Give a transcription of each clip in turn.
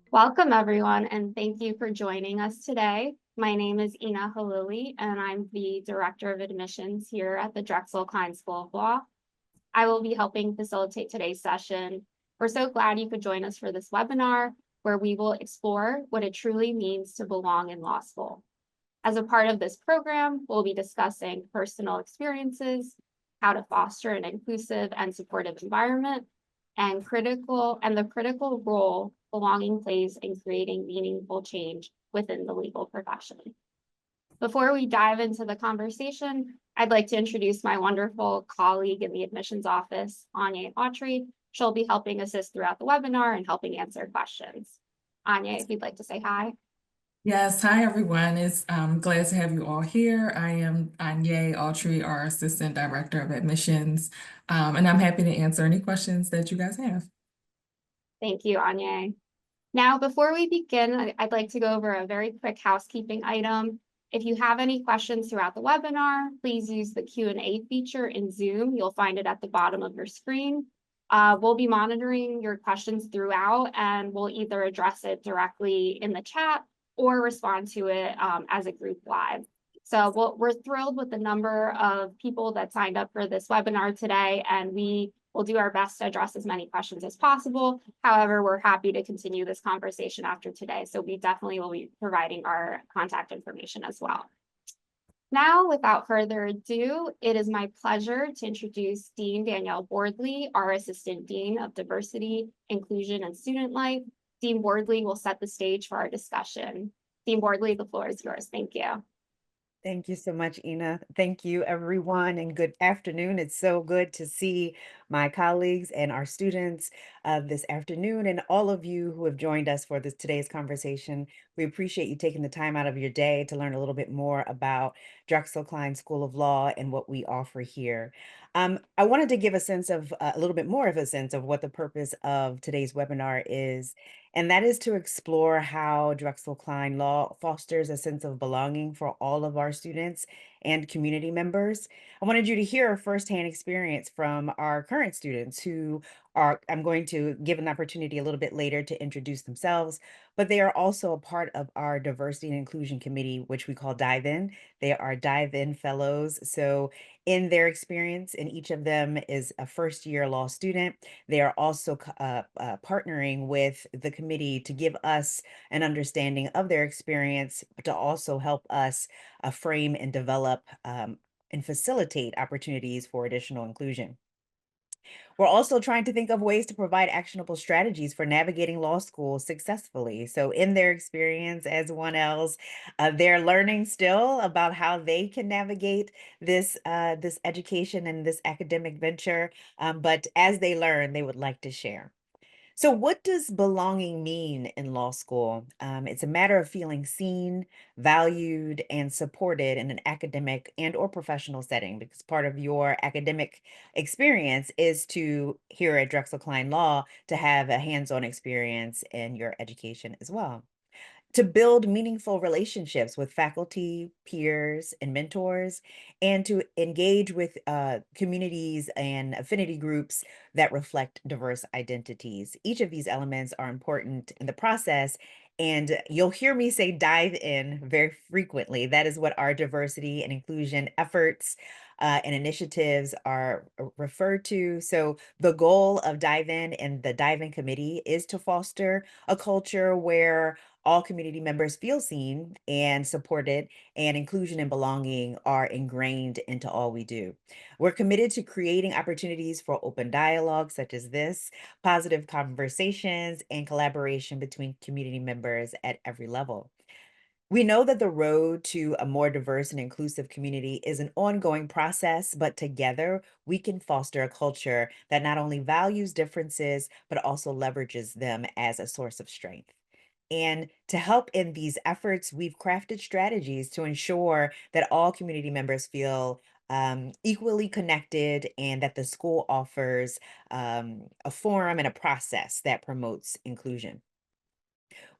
Welcome, everyone, and thank you for joining us today. My name is Ina Halili, and I'm the Director of Admissions here at the Drexel Kline School of Law. I will be helping facilitate today's session. We're so glad you could join us for this webinar, where we will explore what it truly means to belong in law school. As a part of this program, we'll be discussing personal experiences, how to foster an inclusive and supportive environment, and the critical role belonging plays in creating meaningful change within the legal profession. Before we dive into the conversation, I'd like to introduce my wonderful colleague in the admissions office, Anya Autry. She'll be helping assist throughout the webinar and helping answer questions. Anya, if you'd like to say hi. Yes, hi everyone. It's glad to have you all here. I am Anya Autry, our Assistant Director of Admissions, and I'm happy to answer any questions that you guys have. Thank you, Anya. Now, before we begin, I'd like to go over a very quick housekeeping item. If you have any questions throughout the webinar, please use the Q&A feature in Zoom. You'll find it at the bottom of your screen. We'll be monitoring your questions throughout, and we'll either address it directly in the chat or respond to it as a group live. So we're thrilled with the number of people that signed up for this webinar today, and we will do our best to address as many questions as possible. However, we're happy to continue this conversation after today. So we definitely will be providing our contact information as well. Now, without further ado, it is my pleasure to introduce Dean Danielle Boardley, our Assistant Dean of Diversity, Inclusion, and Student Life. Dean Boardley will set the stage for our discussion. Dean Boardley, the floor is yours. Thank you. Thank you so much, Ina. Thank you, everyone, and good afternoon. It's so good to see my colleagues and our students this afternoon, and all of you who have joined us for today's conversation. We appreciate you taking the time out of your day to learn a little bit more about Drexel Kline School of Law and what we offer here. I wanted to give a little bit more of a sense of what the purpose of today's webinar is, and that is to explore how Drexel Kline Law fosters a sense of belonging for all of our students and community members. I wanted you to hear a firsthand experience from our current students I'm going to give an opportunity a little bit later to introduce themselves, but they are also a part of our Diversity and Inclusion Committee, which we call Dive In. They are Dive In Fellows. So in their experience, and each of them is a first year law student, they are also partnering with the committee to give us an understanding of their experience, but to also help us frame and develop and facilitate opportunities for additional inclusion. We're also trying to think of ways to provide actionable strategies for navigating law school successfully. So, in their experience as one else, they're learning still about how they can navigate this education and this academic venture. But as they learn, they would like to share. So, what does belonging mean in law school? It's a matter of feeling seen, valued, and supported in an academic and or professional setting, because part of your academic experience is to here at Drexel Kline Law to have a hands-on experience in your education as well, to build meaningful relationships with faculty, peers, and mentors, and to engage with communities and affinity groups that reflect diverse identities. Each of these elements are important in the process, and you'll hear me say dive in very frequently. That is what our diversity and inclusion efforts and initiatives are referred to. So, the goal of Dive In and the Dive In Committee is to foster a culture where all community members feel seen and supported, and inclusion and belonging are ingrained into all we do. We're committed to creating opportunities for open dialogue, such as this, positive conversations, and collaboration between community members at every level. We know that the road to a more diverse and inclusive community is an ongoing process, but together we can foster a culture that not only values differences, but also leverages them as a source of strength. And to help in these efforts, we've crafted strategies to ensure that all community members feel equally connected and that the school offers a forum and a process that promotes inclusion.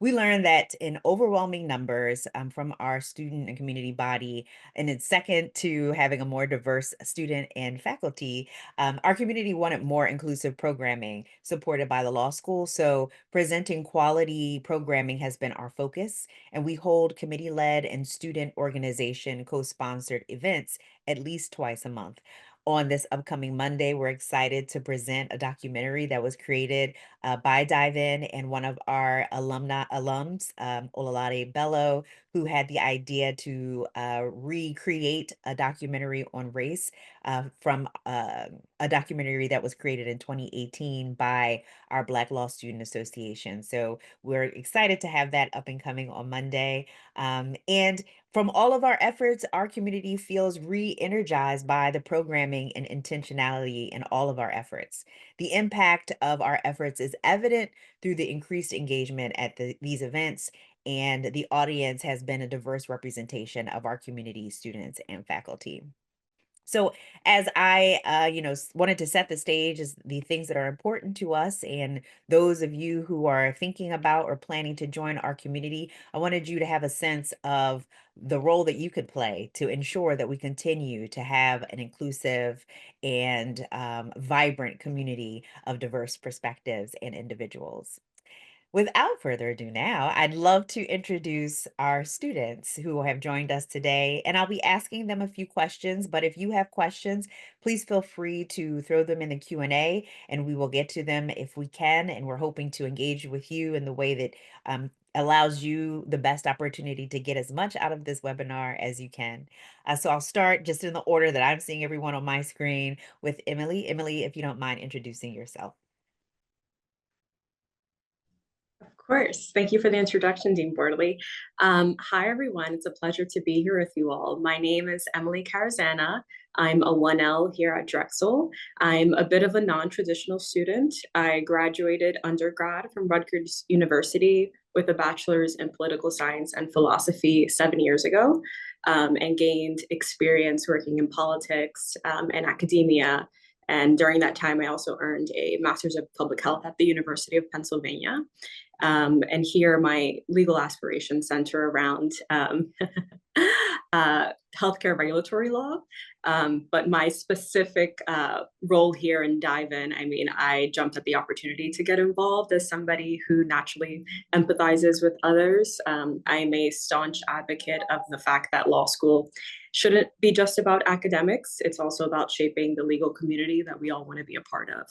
We learned that in overwhelming numbers from our student and community body, and it's second to having a more diverse student and faculty, our community wanted more inclusive programming supported by the law school. So presenting quality programming has been our focus, and we hold committee-led and student organization co-sponsored events at least twice a month. On this upcoming Monday, we're excited to present a documentary that was created by Dive In and one of our alums, Olalade Bello, who had the idea to recreate a documentary on race from a documentary that was created in 2018 by our Black Law Student Association. So we're excited to have that up and coming on Monday. And from all of our efforts, our community feels re-energized by the programming and intentionality in all of our efforts. The impact of our efforts is evident through the increased engagement at these events, and the audience has been a diverse representation of our community students and faculty. So as I, wanted to set the stage as the things that are important to us and those of you who are thinking about or planning to join our community, I wanted you to have a sense of the role that you could play to ensure that we continue to have an inclusive and vibrant community of diverse perspectives and individuals. Without further ado now, I'd love to introduce our students who have joined us today, and I'll be asking them a few questions, but if you have questions, please feel free to throw them in the Q&A and we will get to them if we can, and we're hoping to engage with you in the way that allows you the best opportunity to get as much out of this webinar as you can. So I'll start just in the order that I'm seeing everyone on my screen with Emily. Emily, if you don't mind introducing yourself. Of course. Thank you for the introduction, Dean Boardley. Hi, everyone. It's a pleasure to be here with you all. My name is Emily Carazana. I'm a 1L here at Drexel. I'm a bit of a non-traditional student. I graduated undergrad from Rutgers University with a bachelor's in political science and philosophy 7 years ago, and gained experience working in politics and academia. And during that time, I also earned a master's of public health at the University of Pennsylvania. And here my legal aspirations center around healthcare regulatory law. But my specific role here in Dive In, I mean, I jumped at the opportunity to get involved as somebody who naturally empathizes with others. I'm a staunch advocate of the fact that law school shouldn't be just about academics. It's also about shaping the legal community that we all want to be a part of.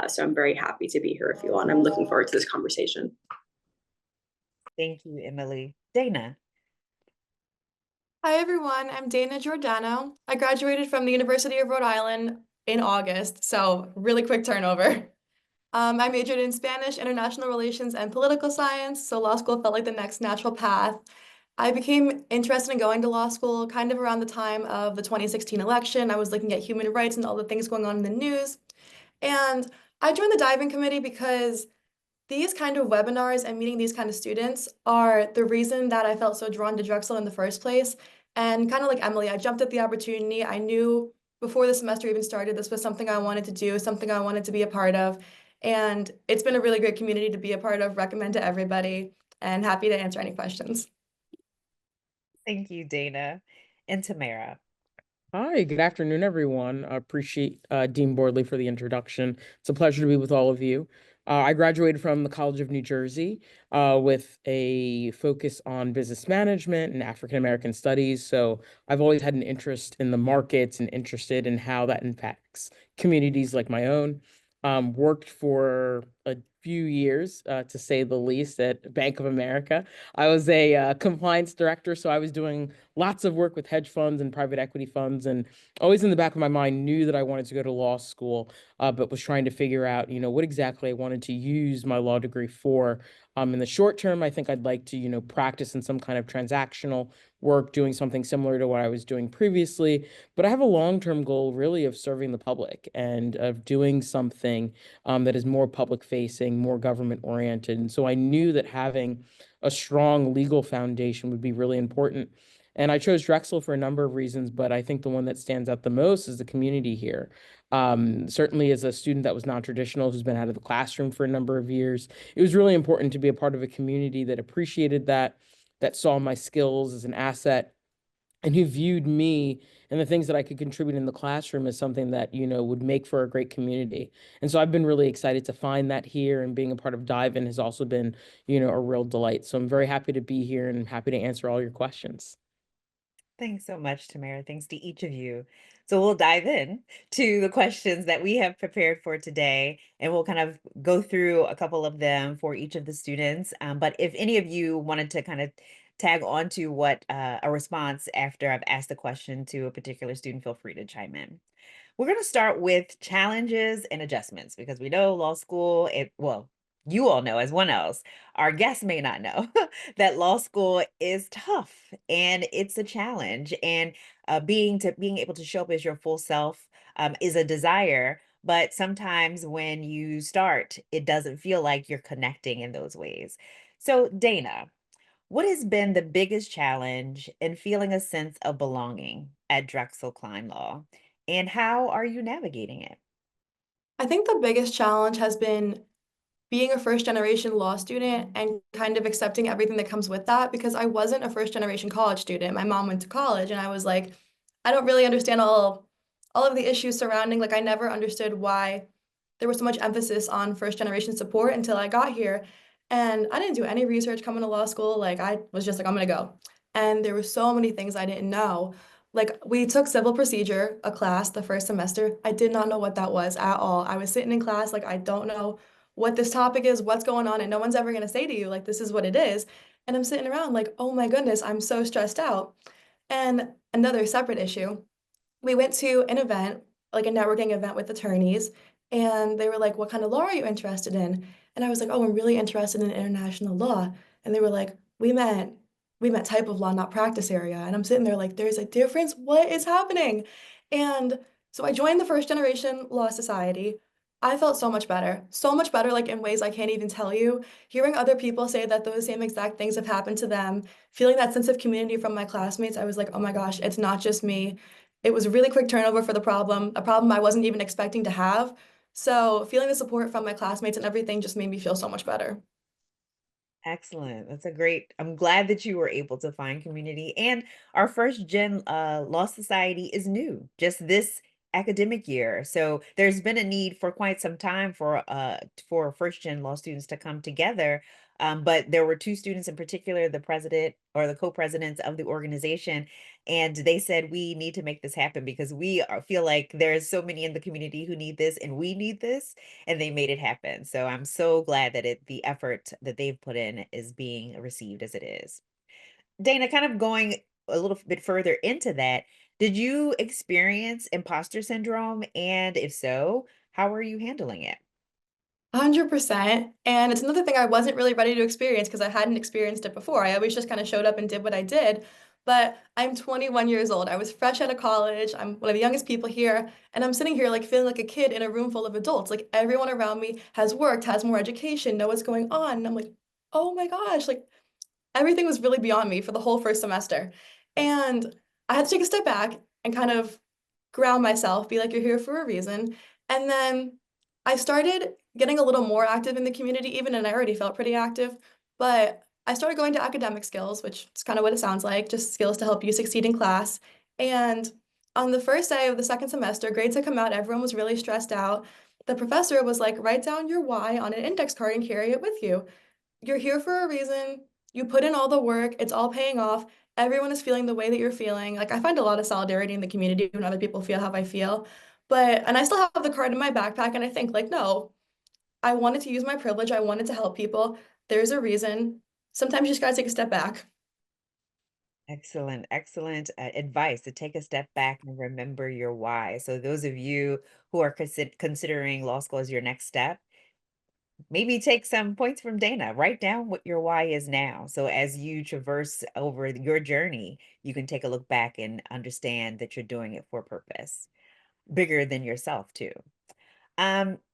So I'm very happy to be here with you all, and I'm looking forward to this conversation. Thank you, Emily. Dana. Hi everyone, I'm Dana Giordano. I graduated from the University of Rhode Island in August, so really quick turnover. I majored in Spanish, International Relations, and Political Science, so law school felt like the next natural path. I became interested in going to law school kind of around the time of the 2016 election. I was looking at human rights and all the things going on in the news. And I joined the diving committee because these kind of webinars and meeting these kind of students are the reason that I felt so drawn to Drexel in the first place. And kind of like Emily, I jumped at the opportunity. I knew before the semester even started, this was something I wanted to do, something I wanted to be a part of. And it's been a really great community to be a part of, recommend to everybody, and happy to answer any questions. Thank you, Dana. And Tamara. Hi, good afternoon, everyone. I appreciate Dean Boardley for the introduction. It's a pleasure to be with all of you. I graduated from the College of New Jersey with a focus on business management and African American studies. So I've always had an interest in the markets and interested in how that impacts communities like my own. Worked for a few years, to say the least, at Bank of America. I was a compliance director, so I was doing lots of work with hedge funds and private equity funds, and always in the back of my mind knew that I wanted to go to law school, but was trying to figure out, what exactly I wanted to use my law degree for. In the short term, I think I'd like to, practice in some kind of transactional work, doing something similar to what I was doing previously. But I have a long-term goal really of serving the public and of doing something that is more public-facing, more government-oriented. And so I knew that having a strong legal foundation would be really important. And I chose Drexel for a number of reasons, but I think the one that stands out the most is the community here. Certainly as a student that was non-traditional, who's been out of the classroom for a number of years, it was really important to be a part of a community that appreciated that saw my skills as an asset, and who viewed me and the things that I could contribute in the classroom as something that, would make for a great community. And so I've been really excited to find that here, and being a part of Dive-In has also been, a real delight. So I'm very happy to be here and happy to answer all your questions. Thanks so much, Tamara. Thanks to each of you. So we'll dive in to the questions that we have prepared for today, and we'll kind of go through a couple of them for each of the students. But if any of you wanted to kind of tag on to what a response after I've asked the question to a particular student, feel free to chime in. We're going to start with challenges and adjustments because we know law school, well, you all know as one else, our guests may not know that law school is tough and it's a challenge. And being able to show up as your full self is a desire. But sometimes when you start, it doesn't feel like you're connecting in those ways. So, Dana, what has been the biggest challenge in feeling a sense of belonging at Drexel Kline Law? And how are you navigating it? I think the biggest challenge has been being a first generation law student and kind of accepting everything that comes with that, because I wasn't a first generation college student. My mom went to college and I was like, I don't really understand all of the issues surrounding, like I never understood why there was so much emphasis on first generation support until I got here. And I didn't do any research coming to law school. Like I was just like, I'm gonna go. And there were so many things I didn't know. Like we took civil procedure, a class the first semester. I did not know what that was at all. I was sitting in class like I don't know what this topic is, what's going on, and no one's ever gonna say to you like this is what it is. And I'm sitting around like, oh my goodness, I'm so stressed out. And another separate issue, we went to an event, like a networking event with attorneys, and they were like, what kind of law are you interested in? And I was like, oh, I'm really interested in international law. And they were like, we meant type of law, not practice area. And I'm sitting there like, there's a difference. What is happening? And so I joined the First Generation Law Society. I felt so much better, like in ways I can't even tell you. Hearing other people say that those same exact things have happened to them, feeling that sense of community from my classmates, I was like, oh my gosh, it's not just me. It was a really quick turnover for the problem, a problem I wasn't even expecting to have. So feeling the support from my classmates and everything just made me feel so much better. Excellent. That's a great, I'm glad that you were able to find community. And our first gen law society is new, just this academic year. So there's been a need for quite some time for first gen law students to come together. But there were two students in particular, the president or the co-presidents of the organization, and they said we need to make this happen because feel like there's so many in the community who need this and we need this, and they made it happen. So I'm so glad that the effort that they've put in is being received as it is. Dana, kind of going a little bit further into that, did you experience imposter syndrome? And if so, how are you handling it? 100%. And it's another thing I wasn't really ready to experience because I hadn't experienced it before. I always just kind of showed up and did what I did. But I'm 21 years old. I was fresh out of college. I'm one of the youngest people here. And I'm sitting here like feeling like a kid in a room full of adults. Like everyone around me has worked, has more education, know what's going on. And I'm like, oh my gosh, like everything was really beyond me for the whole first semester. And I had to take a step back and kind of ground myself, be like, you're here for a reason. And then I started getting a little more active in the community, even, and I already felt pretty active. But I started going to academic skills, which is kind of what it sounds like, just skills to help you succeed in class. And on the first day of the second semester, grades had come out, everyone was really stressed out. The professor was like, write down your why on an index card and carry it with you. You're here for a reason. You put in all the work, it's all paying off. Everyone is feeling the way that you're feeling. Like I find a lot of solidarity in the community when other people feel how I feel. And I still have the card in my backpack and I think like, no, I wanted to use my privilege. I wanted to help people. There's a reason. Sometimes you just gotta take a step back. Excellent, excellent advice to take a step back and remember your why. So those of you who are considering law school as your next step, maybe take some points from Dana. Write down what your why is now. So as you traverse over your journey, you can take a look back and understand that you're doing it for a purpose, bigger than yourself too.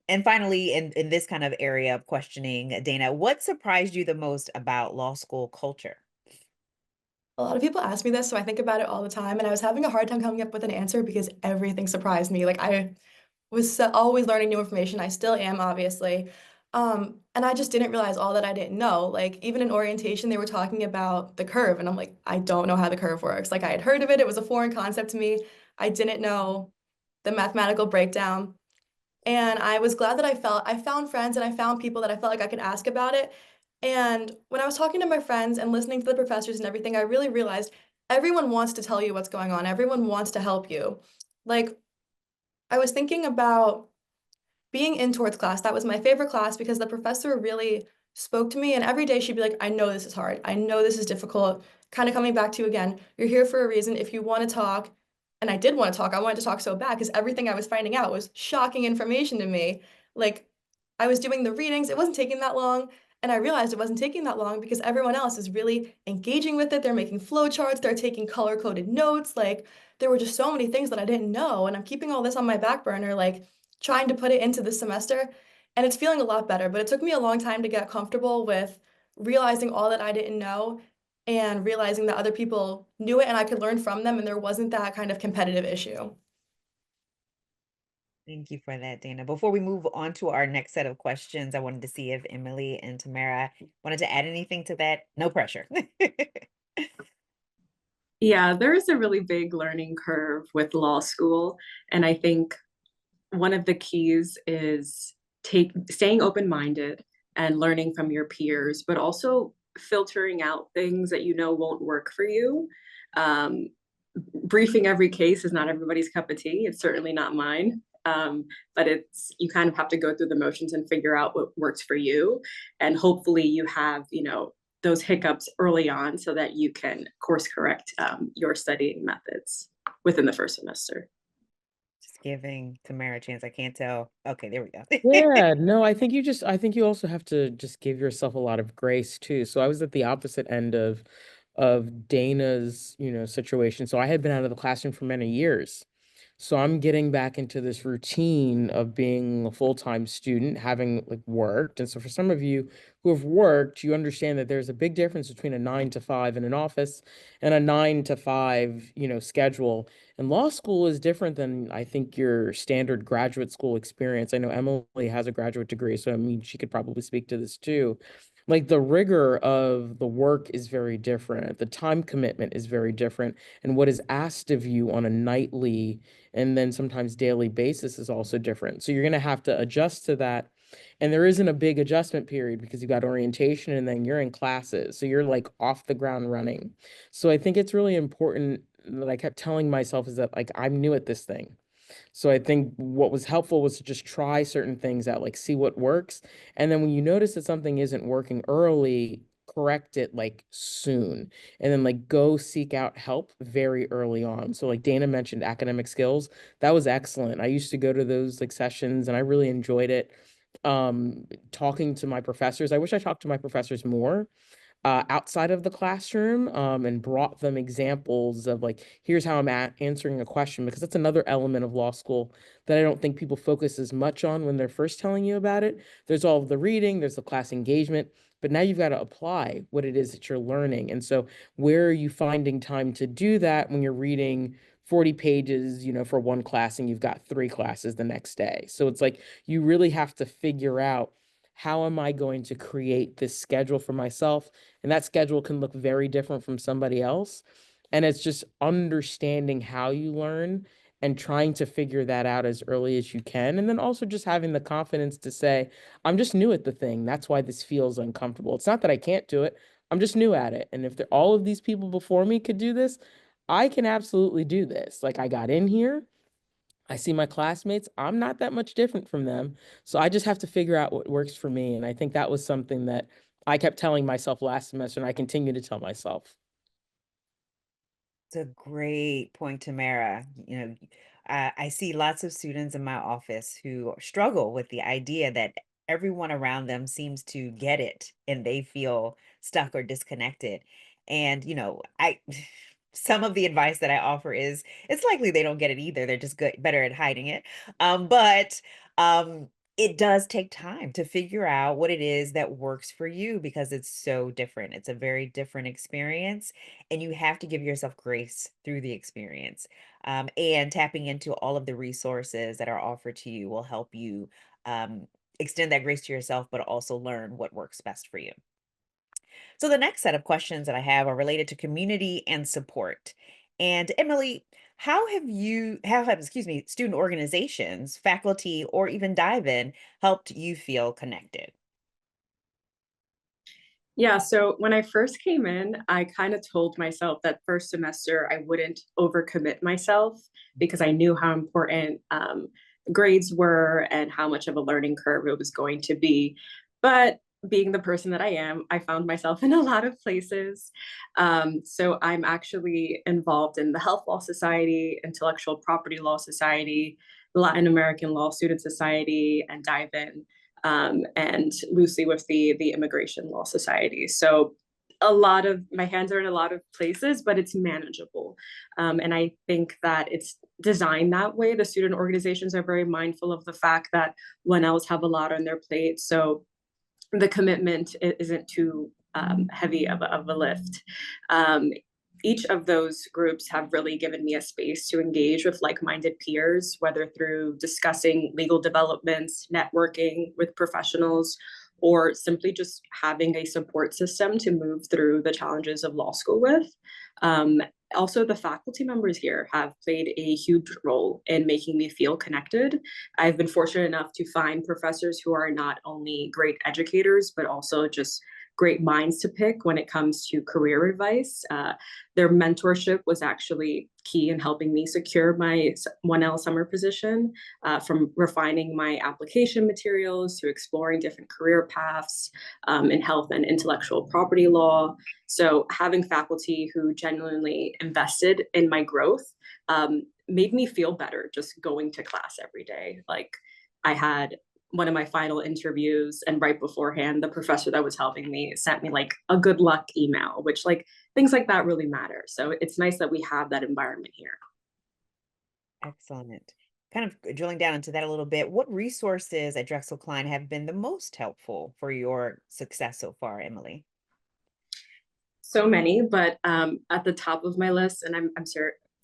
And finally, in this kind of area of questioning, Dana, what surprised you the most about law school culture? A lot of people ask me this, so I think about it all the time, and I was having a hard time coming up with an answer because everything surprised me. Like I was always learning new information. I still am, obviously. And I just didn't realize all that I didn't know. Like even in orientation, they were talking about the curve, and I'm like, I don't know how the curve works. Like I had heard of it, it was a foreign concept to me. I didn't know the mathematical breakdown. And I was glad that I found friends and I found people that I felt like I could ask about it. And when I was talking to my friends and listening to the professors and everything, I really realized everyone wants to tell you what's going on. Everyone wants to help you. Like I was thinking about being in towards class. That was my favorite class because the professor really spoke to me. And every day she'd be like, I know this is hard. I know this is difficult. Kind of coming back to you again. You're here for a reason. If you want to talk, and I did want to talk, I wanted to talk so bad because everything I was finding out was shocking information to me. Like I was doing the readings, it wasn't taking that long. And I realized it wasn't taking that long because everyone else is really engaging with it. They're making flowcharts, they're taking color-coded notes. Like there were just so many things that I didn't know. And I'm keeping all this on my back burner, like trying to put it into this semester. And it's feeling a lot better, but it took me a long time to get comfortable with realizing all that I didn't know and realizing that other people knew it and I could learn from them and there wasn't that kind of competitive issue. Thank you for that, Dana. Before we move on to our next set of questions, I wanted to see if Emily and Tamara wanted to add anything to that. No pressure. Yeah, there is a really big learning curve with law school. And I think one of the keys is staying open-minded and learning from your peers, but also filtering out things that you know won't work for you. Um, Briefing every case is not everybody's cup of tea. It's certainly not mine. But you kind of have to go through the motions and figure out what works for you. And hopefully you have, those hiccups early on so that you can course correct your studying methods within the first semester. Just giving Tamara a chance. I can't tell. Okay, there we go. Yeah, no, I think you also have to just give yourself a lot of grace too. So I was at the opposite end of Dana's, situation. So I had been out of the classroom for many years. So I'm getting back into this routine of being a full-time student, having like worked. And so for some of you who have worked, you understand that there's a big difference between a 9 to 5 in an office and a 9 to 5, schedule. And law school is different than I think your standard graduate school experience. I know Emily has a graduate degree, so I mean she could probably speak to this too. Like the rigor of the work is very different. The time commitment is very different. And what is asked of you on a nightly and then sometimes daily basis is also different. So you're going to have to adjust to that. And there isn't a big adjustment period because you got orientation and then you're in classes. So you're like off the ground running. So I think it's really important that I kept telling myself is that like I'm new at this thing. So I think what was helpful was to just try certain things out, like see what works. And then when you notice that something isn't working early, correct it like soon. And then like go seek out help very early on. So like Dana mentioned academic skills. That was excellent. I used to go to those like sessions and I really enjoyed it. Talking to my professors. I wish I talked to my professors more outside of the classroom and brought them examples of like, here's how I'm answering a question, because that's another element of law school that I don't think people focus as much on when they're first telling you about it. There's all of the reading, there's the class engagement, but now you've got to apply what it is that you're learning. And so where are you finding time to do that when you're reading 40 pages, for one class and you've got 3 classes the next day? So it's like you really have to figure out, how am I going to create this schedule for myself? And that schedule can look very different from somebody else. And it's just understanding how you learn and trying to figure that out as early as you can. And then also just having the confidence to say, I'm just new at the thing. That's why this feels uncomfortable. It's not that I can't do it. I'm just new at it. And if all of these people before me could do this, I can absolutely do this. Like I got in here. I see my classmates, I'm not that much different from them. So I just have to figure out what works for me. And I think that was something that I kept telling myself last semester, and I continue to tell myself. It's a great point, Tamara. I see lots of students in my office who struggle with the idea that everyone around them seems to get it and they feel stuck or disconnected. And, some of the advice that I offer is it's likely they don't get it either. They're just better at hiding it. But it does take time to figure out what it is that works for you because it's so different. It's a very different experience, and you have to give yourself grace through the experience. And tapping into all of the resources that are offered to you will help you extend that grace to yourself, but also learn what works best for you. So the next set of questions that I have are related to community and support. And Emily, how have student organizations, faculty, or even dive-in helped you feel connected? Yeah, so when I first came in, I kind of told myself that first semester I wouldn't overcommit myself because I knew how important grades were and how much of a learning curve it was going to be. But being the person that I am, I found myself in a lot of places. So I'm actually involved in the Health Law Society, Intellectual Property Law Society, the Latin American Law Student Society, and dive in and loosely with the Immigration Law Society. So a lot of my hands are in a lot of places, but it's manageable. And I think that it's designed that way. The student organizations are very mindful of the fact that 1Ls have a lot on their plate. So the commitment isn't too heavy of a lift. Each of those groups have really given me a space to engage with like-minded peers, whether through discussing legal developments, networking with professionals, or simply just having a support system to move through the challenges of law school with. Also, the faculty members here have played a huge role in making me feel connected. I've been fortunate enough to find professors who are not only great educators, but also just great minds to pick when it comes to career advice. Their mentorship was actually key in helping me secure my 1L summer position, from refining my application materials to exploring different career paths in health and intellectual property law. So having faculty who genuinely invested in my growth made me feel better just going to class every day. Like I had one of my final interviews, and right beforehand, the professor that was helping me sent me like a good luck email, which like things like that really matter. So it's nice that we have that environment here. Excellent. Kind of drilling down into that a little bit, what resources at Drexel Kline have been the most helpful for your success so far, Emily? So many, but at the top of my list, and I'm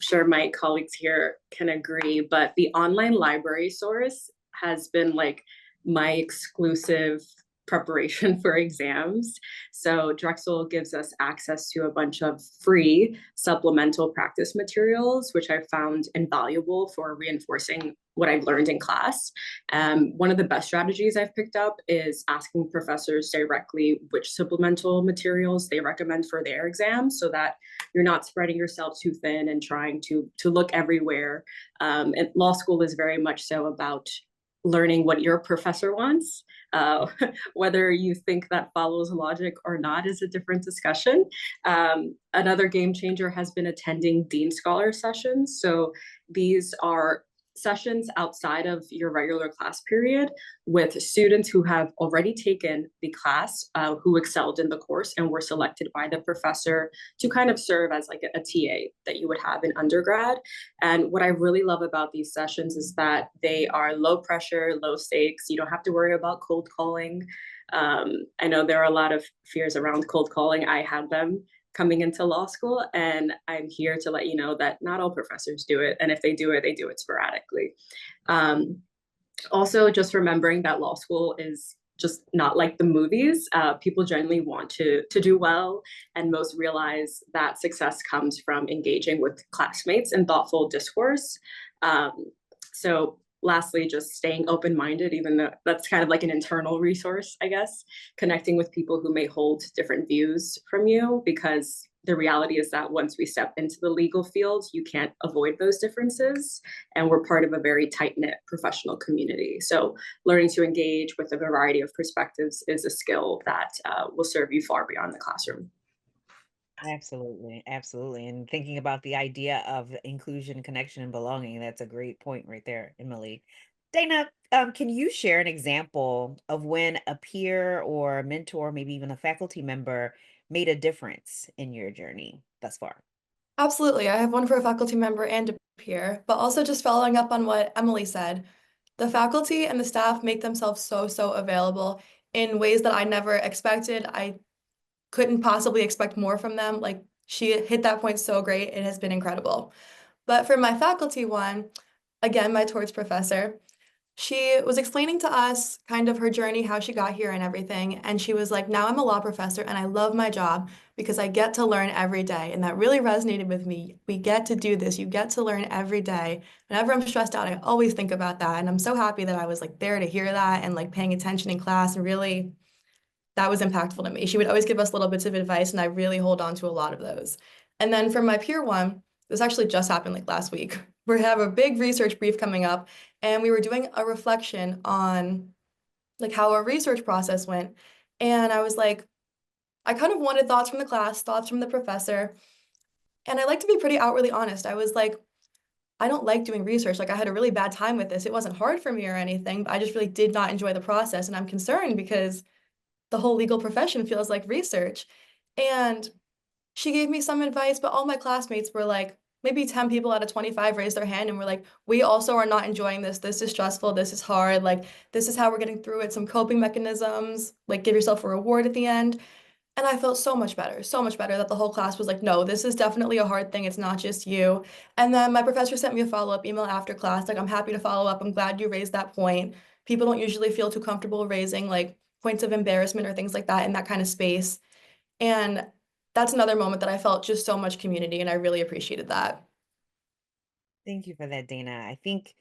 sure my colleagues here can agree, but the online library source has been like my exclusive preparation for exams. So Drexel gives us access to a bunch of free supplemental practice materials, which I found invaluable for reinforcing what I've learned in class. One of the best strategies I've picked up is asking professors directly which supplemental materials they recommend for their exams, so that you're not spreading yourself too thin and trying to look everywhere. And law school is very much so about learning what your professor wants. Whether you think that follows logic or not is a different discussion. Another game changer has been attending Dean Scholar sessions. So these are sessions outside of your regular class period with students who have already taken the class, who excelled in the course and were selected by the professor to kind of serve as like a TA that you would have in undergrad. And what I really love about these sessions is that they are low pressure, low stakes. You don't have to worry about cold calling. I know there are a lot of fears around cold calling. I had them coming into law school, and I'm here to let you know that not all professors do it, and if they do it sporadically. Also, just remembering that law school is just not like the movies. People generally want to do well, and most realize that success comes from engaging with classmates in thoughtful discourse. So lastly, just staying open-minded, even though that's kind of like an internal resource, I guess, connecting with people who may hold different views from you, because the reality is that once we step into the legal field, you can't avoid those differences. And we're part of a very tight-knit professional community. So learning to engage with a variety of perspectives is a skill that will serve you far beyond the classroom. Absolutely, absolutely. And thinking about the idea of inclusion, connection, and belonging, that's a great point right there, Emily. Dana, can you share an example of when a peer or a mentor, maybe even a faculty member, made a difference in your journey thus far? Absolutely. I have one for a faculty member and a peer, but also just following up on what Emily said. The faculty and the staff make themselves so available in ways that I never expected. I couldn't possibly expect more from them. Like, she hit that point so great. It has been incredible. But for my faculty one, again, my torts professor, she was explaining to us kind of her journey, how she got here and everything. And she was like, now I'm a law professor and I love my job because I get to learn every day. And that really resonated with me. We get to do this. You get to learn every day. Whenever I'm stressed out, I always think about that. And I'm so happy that I was like there to hear that and like paying attention in class, and really that was impactful to me. She would always give us little bits of advice, and I really hold on to a lot of those. And then for my peer one, this actually just happened like last week. We have a big research brief coming up, and we were doing a reflection on like how our research process went. And I was like, I kind of wanted thoughts from the class, thoughts from the professor. And I like to be pretty outwardly honest. I was like, I don't like doing research. Like, I had a really bad time with this. It wasn't hard for me or anything, but I just really did not enjoy the process. And I'm concerned because the whole legal profession feels like research. And she gave me some advice, but all my classmates were like, maybe 10 people out of 25 raised their hand and were like, we also are not enjoying this. This is stressful. This is hard. Like, this is how we're getting through it. Some coping mechanisms, like give yourself a reward at the end. And I felt so much better that the whole class was like, no, this is definitely a hard thing. It's not just you. And then my professor sent me a follow-up email after class. Like, I'm happy to follow up. I'm glad you raised that point. People don't usually feel too comfortable raising like points of embarrassment or things like that in that kind of space. And that's another moment that I felt just so much community, and I really appreciated that. Thank you for that, Dana. I think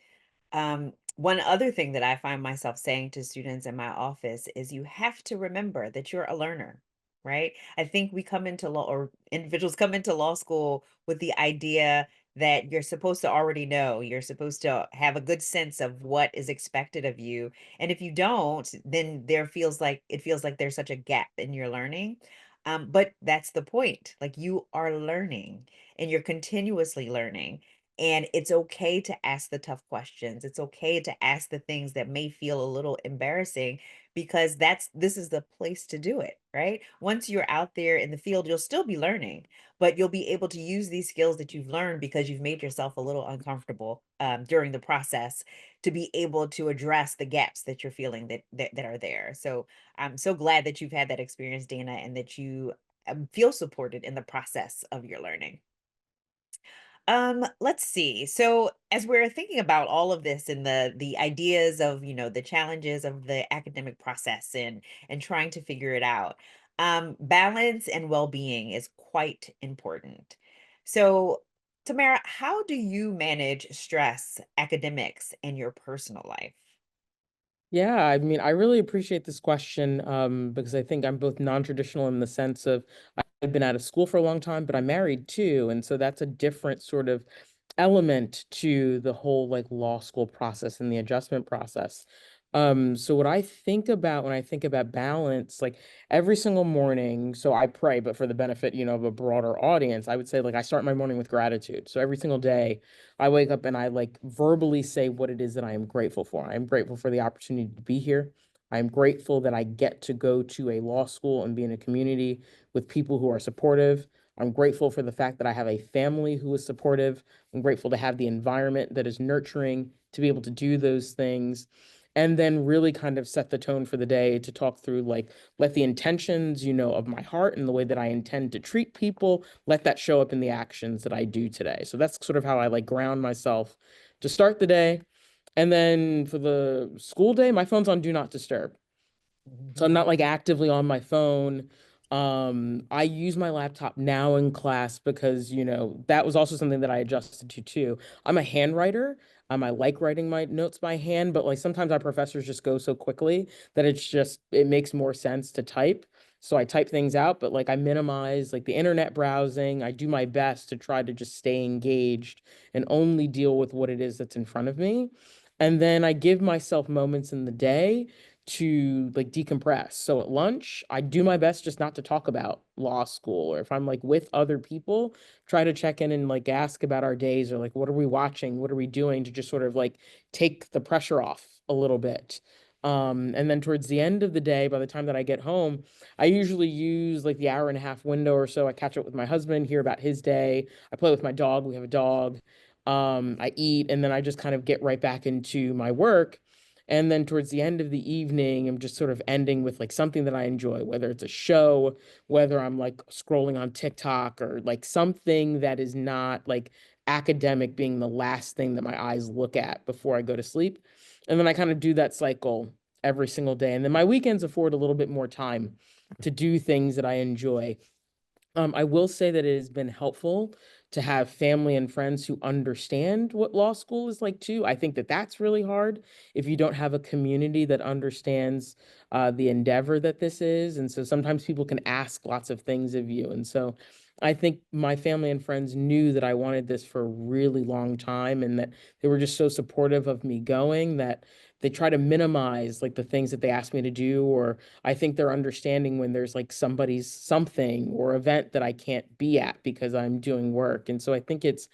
one other thing that I find myself saying to students in my office is you have to remember that you're a learner, right? I think we come into law, or individuals come into law school with the idea that you're supposed to already know, you're supposed to have a good sense of what is expected of you. And if you don't, then it feels like there's such a gap in your learning. But that's the point. Like, you are learning and you're continuously learning. And it's okay to ask the tough questions. It's okay to ask the things that may feel a little embarrassing, because this is the place to do it, right? Once you're out there in the field, you'll still be learning, but you'll be able to use these skills that you've learned because you've made yourself a little uncomfortable during the process, to be able to address the gaps that you're feeling that are there. So I'm so glad that you've had that experience, Dana, and that you feel supported in the process of your learning. Let's see. So as we're thinking about all of this and the ideas of, the challenges of the academic process and trying to figure it out, balance and well-being is quite important. So, Tamara, how do you manage stress, academics, and your personal life? Yeah, I mean, I really appreciate this question, because I think I'm both non-traditional in the sense of I've been out of school for a long time, but I'm married too. And so that's a different sort of element to the whole like law school process and the adjustment process. So what I think about when I think about balance, like every single morning, so I pray, but for the benefit, of a broader audience, I would say like I start my morning with gratitude. So every single day I wake up and I like verbally say what it is that I am grateful for. I am grateful for the opportunity to be here. I am grateful that I get to go to a law school and be in a community with people who are supportive. I'm grateful for the fact that I have a family who is supportive. I'm grateful to have the environment that is nurturing to be able to do those things. And then really kind of set the tone for the day to talk through like, let the intentions, of my heart and the way that I intend to treat people, let that show up in the actions that I do today. So that's sort of how I like ground myself to start the day. And then for the school day, my phone's on do not disturb. So I'm not like actively on my phone. I use my laptop now in class because, that was also something that I adjusted to too. I'm a handwriter. I like writing my notes by hand, but like sometimes our professors just go so quickly that it makes more sense to type. So I type things out, but like I minimize like the internet browsing. I do my best to try to just stay engaged and only deal with what it is that's in front of me. And then I give myself moments in the day to like decompress. So at lunch, I do my best just not to talk about law school, or if I'm like with other people, try to check in and like ask about our days, or like what are we watching, what are we doing, to just sort of like take the pressure off a little bit. And then towards the end of the day, by the time that I get home, I usually use like the hour and a half window or so. I catch up with my husband, hear about his day. I play with my dog. We have a dog. I eat, and then I just kind of get right back into my work. And then towards the end of the evening, I'm just sort of ending with like something that I enjoy, whether it's a show, whether I'm like scrolling on TikTok, or like something that is not like academic being the last thing that my eyes look at before I go to sleep. And then I kind of do that cycle every single day. And then my weekends afford a little bit more time to do things that I enjoy. I will say that it has been helpful to have family and friends who understand what law school is like too. I think that that's really hard if you don't have a community that understands the endeavor that this is. And so sometimes people can ask lots of things of you. And so I think my family and friends knew that I wanted this for a really long time, and that they were just so supportive of me going, that they try to minimize like the things that they ask me to do, or I think they're understanding when there's like somebody's something or event that I can't be at because I'm doing work. And so I think it's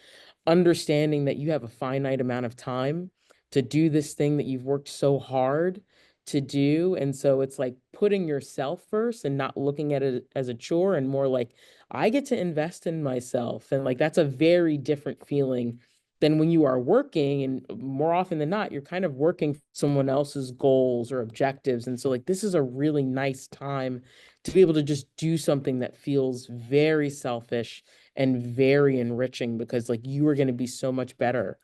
understanding that you have a finite amount of time to do this thing that you've worked so hard to do. And so it's like putting yourself first and not looking at it as a chore, and more like, I get to invest in myself. And like that's a very different feeling than when you are working. And more often than not, you're kind of working for someone else's goals or objectives. And so like this is a really nice time to be able to just do something that feels very selfish and very enriching, because like you are going to be so much better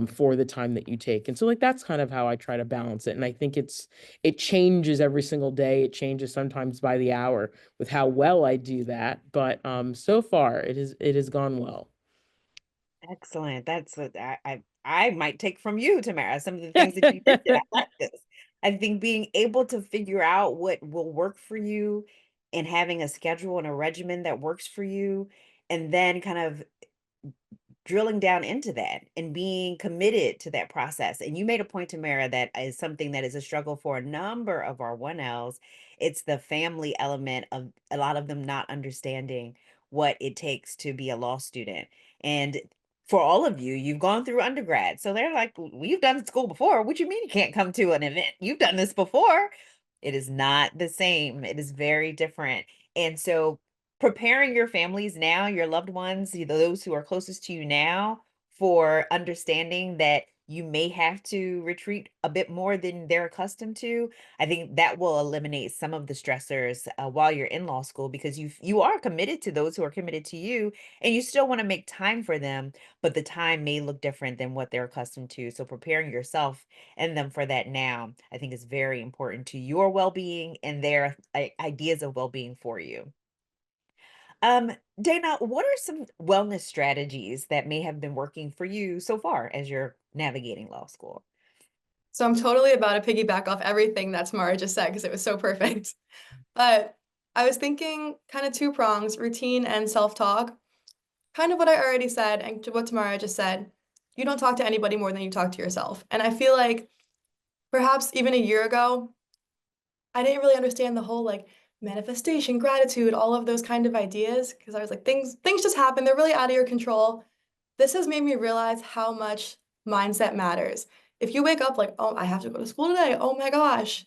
for the time that you take. And so like that's kind of how I try to balance it. And I think it changes every single day. It changes sometimes by the hour with how well I do that. But so far it has gone well. Excellent. That's what I might take from you, Tamara, some of the things that you mentioned. I like this. I think being able to figure out what will work for you and having a schedule and a regimen that works for you, and then kind of drilling down into that and being committed to that process. And you made a point, Tamara, that is something that is a struggle for a number of our 1Ls. It's the family element of a lot of them not understanding what it takes to be a law student. And for all of you, you've gone through undergrad. So they're like, well, you've done school before. What you mean you can't come to an event? You've done this before. It is not the same. It is very different. And so preparing your families now, your loved ones, those who are closest to you now, for understanding that you may have to retreat a bit more than they're accustomed to. I think that will eliminate some of the stressors while you're in law school, because you are committed to those who are committed to you, and you still want to make time for them, but the time may look different than what they're accustomed to. So preparing yourself and them for that now, I think, is very important to your well-being and their ideas of well-being for you. Dana, what are some wellness strategies that may have been working for you so far as you're navigating law school? So I'm totally about to piggyback off everything that Tamara just said because it was so perfect. But I was thinking kind of two prongs, routine and self-talk. Kind of what I already said and what Tamara just said. You don't talk to anybody more than you talk to yourself. And I feel like perhaps even a year ago, I didn't really understand the whole like manifestation, gratitude, all of those kind of ideas, because I was like, things just happen. They're really out of your control. This has made me realize how much mindset matters. If you wake up like, oh, I have to go to school today. Oh my gosh,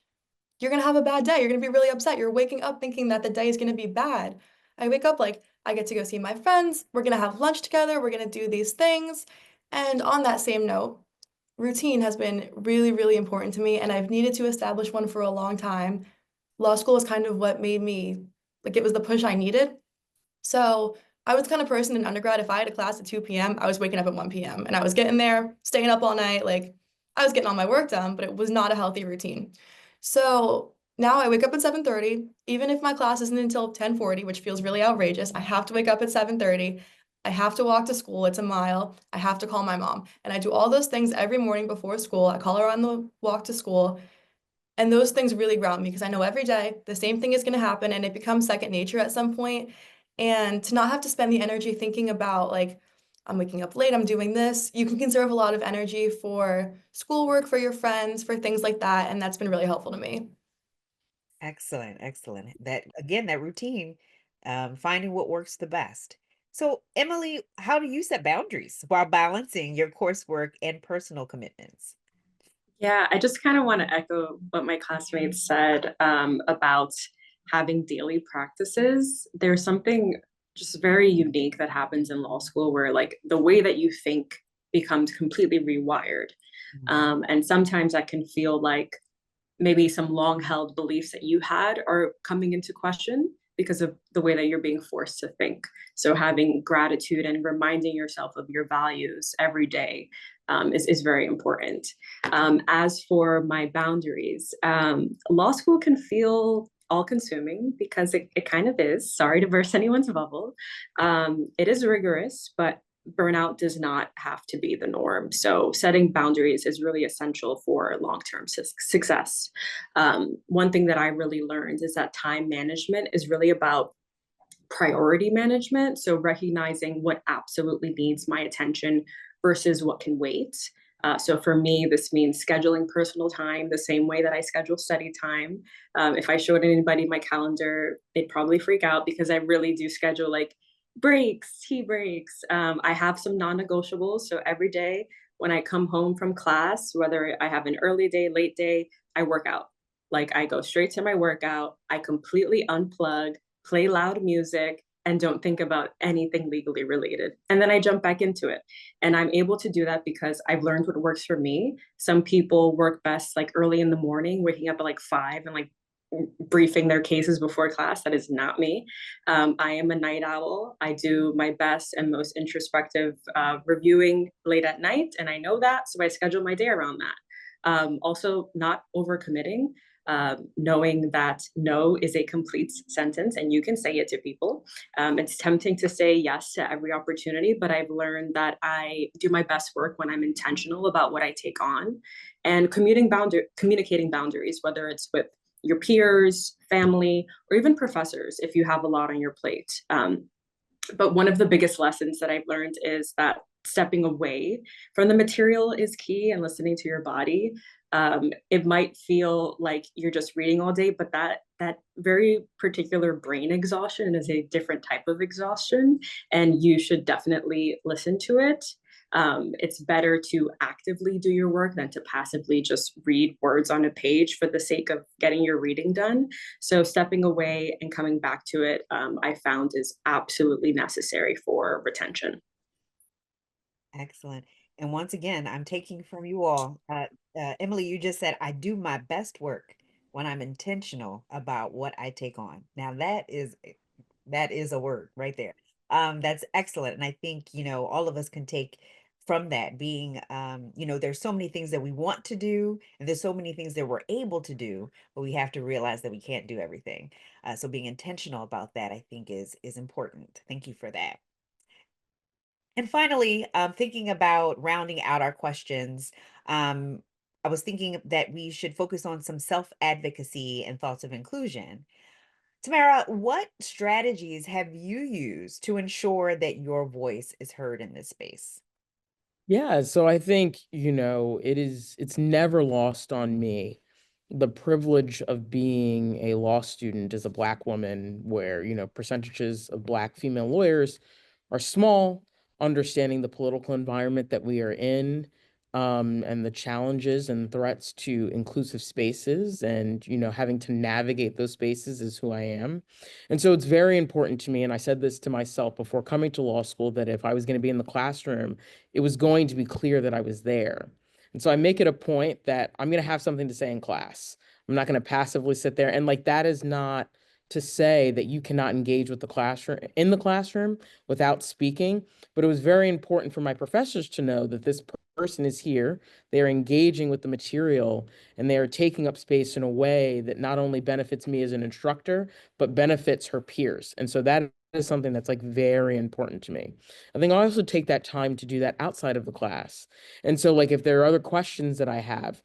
you're gonna have a bad day. You're gonna be really upset. You're waking up thinking that the day is gonna be bad. I wake up like, I get to go see my friends. We're gonna have lunch together. We're gonna do these things. And on that same note, routine has been really, really important to me, and I've needed to establish one for a long time. Law school is kind of what made me, like, it was the push I needed. So I was the kind of person in undergrad, if I had a class at 2 p.m., I was waking up at 1 p.m. and I was getting there, staying up all night. Like, I was getting all my work done, but it was not a healthy routine. So now I wake up at 7:30, even if my class isn't until 10:40, which feels really outrageous. I have to wake up at 7:30. I have to walk to school. It's a mile. I have to call my mom. And I do all those things every morning before school. I call her on the walk to school. And those things really ground me because I know every day the same thing is going to happen and it becomes second nature at some point. And to not have to spend the energy thinking about like, I'm waking up late, I'm doing this, you can conserve a lot of energy for schoolwork, for your friends, for things like that. And that's been really helpful to me. Excellent, excellent. That again, that routine, finding what works the best. So, Emily, how do you set boundaries while balancing your coursework and personal commitments? Yeah, I just kind of want to echo what my classmates said about having daily practices. There's something just very unique that happens in law school where like the way that you think becomes completely rewired. Mhm. And sometimes that can feel like maybe some long held beliefs that you had are coming into question because of the way that you're being forced to think. So having gratitude and reminding yourself of your values every day is very important. As for my boundaries, law school can feel all consuming because it kind of is. Sorry to burst anyone's bubble. It is rigorous, but burnout does not have to be the norm. So setting boundaries is really essential for long-term success. One thing that I really learned is that time management is really about priority management. So recognizing what absolutely needs my attention versus what can wait. So for me, this means scheduling personal time the same way that I schedule study time. If I showed anybody my calendar, they'd probably freak out because I really do schedule like breaks, tea breaks. I have some non-negotiables. So every day when I come home from class, whether I have an early day, late day, I work out. Like I go straight to my workout. I completely unplug, play loud music, and don't think about anything legally related. And then I jump back into it. And I'm able to do that because I've learned what works for me. Some people work best like early in the morning, waking up at like 5 and like briefing their cases before class. That is not me. I am a night owl. I do my best and most introspective reviewing late at night. And I know that. So I schedule my day around that. Also, not overcommitting. Knowing that no is a complete sentence and you can say it to people. It's tempting to say yes to every opportunity, but I've learned that I do my best work when I'm intentional about what I take on and communicating boundaries, whether it's with your peers, family, or even professors if you have a lot on your plate. But one of the biggest lessons that I've learned is that stepping away from the material is key and listening to your body. It might feel like you're just reading all day, but that very particular brain exhaustion is a different type of exhaustion, and you should definitely listen to it. It's better to actively do your work than to passively just read words on a page for the sake of getting your reading done. So stepping away and coming back to it, I found is absolutely necessary for retention. Excellent. And once again, I'm taking from you all. Emily, you just said, I do my best work when I'm intentional about what I take on. Now that is a word right there. That's excellent. And I think, all of us can take from that being, there's so many things that we want to do, and there's so many things that we're able to do, but we have to realize that we can't do everything. So being intentional about that, I think is important. Thank you for that. And finally, thinking about rounding out our questions, I was thinking that we should focus on some self-advocacy and thoughts of inclusion. Tamara, what strategies have you used to ensure that your voice is heard in this space? Yeah, so I think, it's never lost on me the privilege of being a law student as a Black woman, where, percentages of Black female lawyers are small, understanding the political environment that we are in, and the challenges and threats to inclusive spaces, and, having to navigate those spaces is who I am. And so it's very important to me, and I said this to myself before coming to law school, that if I was going to be in the classroom, it was going to be clear that I was there. And so I make it a point that I'm going to have something to say in class. I'm not going to passively sit there. And like, that is not to say that you cannot engage with the classroom in the classroom without speaking. But it was very important for my professors to know that this person is here. They're engaging with the material, and they are taking up space in a way that not only benefits me as an instructor, but benefits her peers. And so that is something that's like very important to me. I think I also take that time to do that outside of the class. And so like, if there are other questions that I have,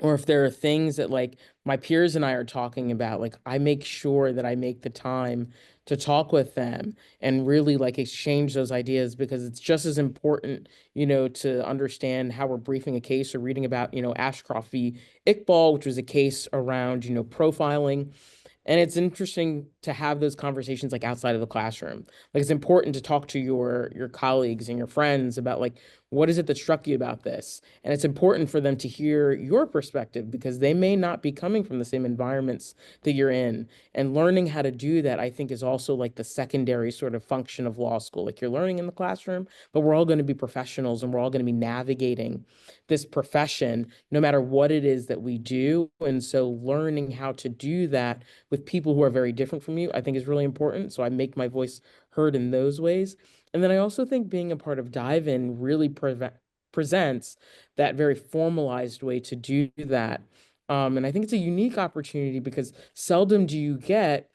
or if there are things that like my peers and I are talking about, like I make sure that I make the time to talk with them and really like exchange those ideas, because it's just as important, to understand how we're briefing a case or reading about, Ashcroft v. Iqbal, which was a case around, profiling. And it's interesting to have those conversations like outside of the classroom. Like it's important to talk to your colleagues and your friends about like what is it that struck you about this? And it's important for them to hear your perspective because they may not be coming from the same environments that you're in. And learning how to do that, I think, is also like the secondary sort of function of law school. Like you're learning in the classroom, but we're all going to be professionals and we're all going to be navigating this profession no matter what it is that we do. And so learning how to do that with people who are very different from you, I think is really important. So I make my voice heard in those ways. And then I also think being a part of Dive In really presents that very formalized way to do that. And I think it's a unique opportunity because seldom do you get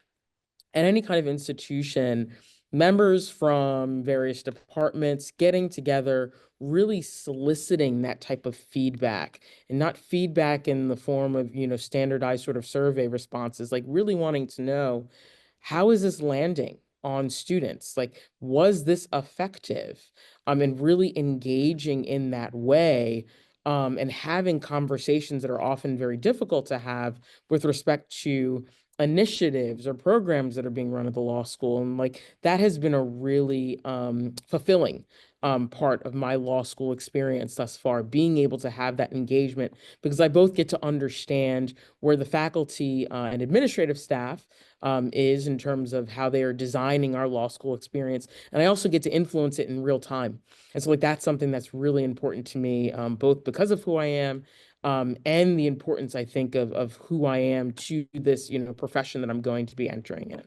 at any kind of institution members from various departments getting together, really soliciting that type of feedback and not feedback in the form of, standardized sort of survey responses, like really wanting to know, how is this landing on students? Like, was this effective? And really engaging in that way, and having conversations that are often very difficult to have with respect to initiatives or programs that are being run at the law school. And like that has been a really fulfilling part of my law school experience thus far, being able to have that engagement because I both get to understand where the faculty and administrative staff is in terms of how they are designing our law school experience. And I also get to influence it in real time. And so like that's something that's really important to me, both because of who I am and the importance, I think, of who I am to this, profession that I'm going to be entering in.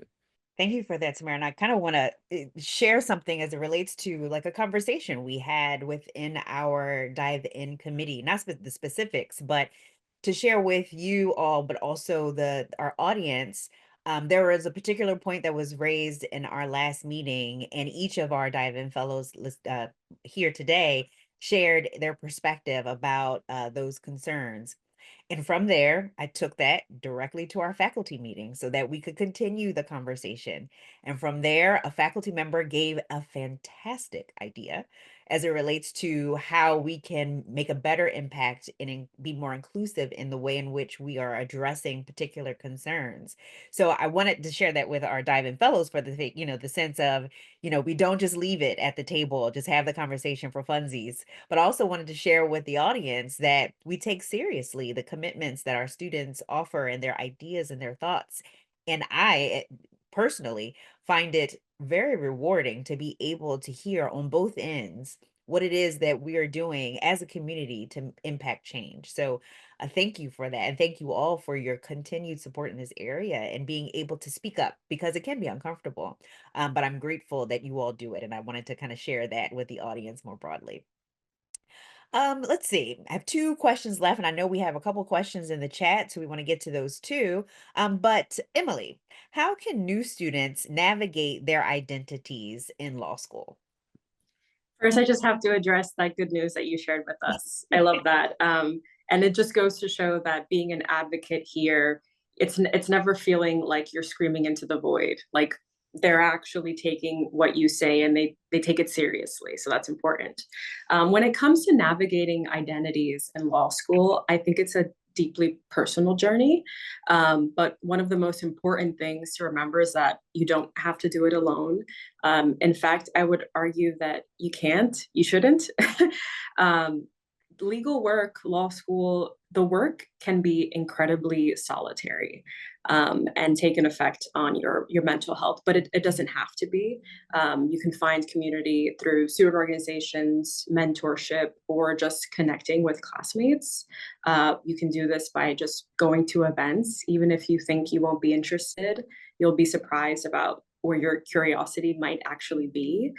Thank you for that, Tamara. And I kind of want to share something as it relates to like a conversation we had within our Dive In committee, not the specifics, but to share with you all, but also our audience. There was a particular point that was raised in our last meeting, and each of our Dive In fellows here today shared their perspective about those concerns. And from there, I took that directly to our faculty meeting so that we could continue the conversation. And from there, a faculty member gave a fantastic idea as it relates to how we can make a better impact and be more inclusive in the way in which we are addressing particular concerns. So I wanted to share that with our Dive In fellows for the sense of, we don't just leave it at the table, just have the conversation for funsies, but also wanted to share with the audience that we take seriously the commitments that our students offer and their ideas and their thoughts. And I personally find it very rewarding to be able to hear on both ends what it is that we are doing as a community to impact change. So thank you for that. And thank you all for your continued support in this area and being able to speak up because it can be uncomfortable. But I'm grateful that you all do it. And I wanted to kind of share that with the audience more broadly. Let's see. I have 2 questions left, and I know we have a couple questions in the chat, so we want to get to those too. But Emily, how can new students navigate their identities in law school? First, I just have to address that good news that you shared with us. I love that. And it just goes to show that being an advocate here, it's never feeling like you're screaming into the void. Like they're actually taking what you say and they take it seriously. So that's important. When it comes to navigating identities in law school, I think it's a deeply personal journey. But one of the most important things to remember is that you don't have to do it alone. In fact, I would argue that you can't, you shouldn't. Legal work, law school, the work can be incredibly solitary and take an effect on your mental health, but it doesn't have to be. You can find community through student organizations, mentorship, or just connecting with classmates. You can do this by just going to events. Even if you think you won't be interested, you'll be surprised about where your curiosity might actually be.